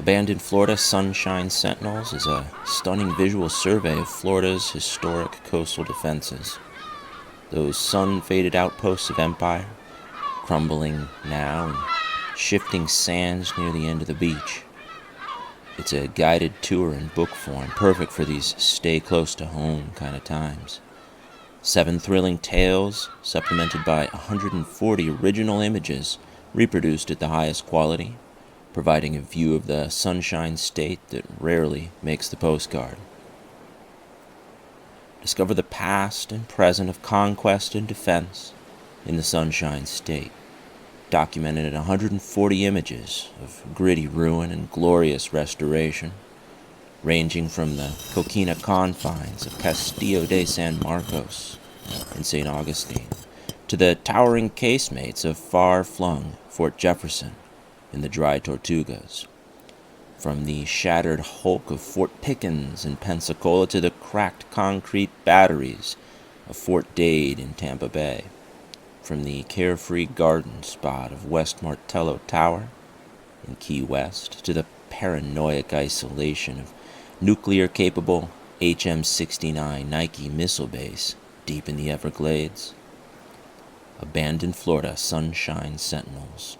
Abandoned Florida Sunshine Sentinels is a stunning visual survey of Florida's historic coastal defenses. Those sun-faded outposts of empire, crumbling now in shifting sands near the end of the beach. It's a guided tour in book form, perfect for these stay-close-to-home kind of times. 7 thrilling tales, supplemented by 140 original images, reproduced at the highest quality, providing a view of the Sunshine State that rarely makes the postcard. Discover the past and present of conquest and defense in the Sunshine State, documented in 140 images of gritty ruin and glorious restoration, ranging from the coquina confines of Castillo de San Marcos in St. Augustine to the towering casemates of far-flung Fort Jefferson in the Dry Tortugas, from the shattered hulk of Fort Pickens in Pensacola to the cracked concrete batteries of Fort Dade in Tampa Bay, from the carefree garden spot of West Martello Tower in Key West to the paranoiac isolation of nuclear-capable HM-69 Nike missile base deep in the Everglades. Abandoned Florida Sunshine Sentinels.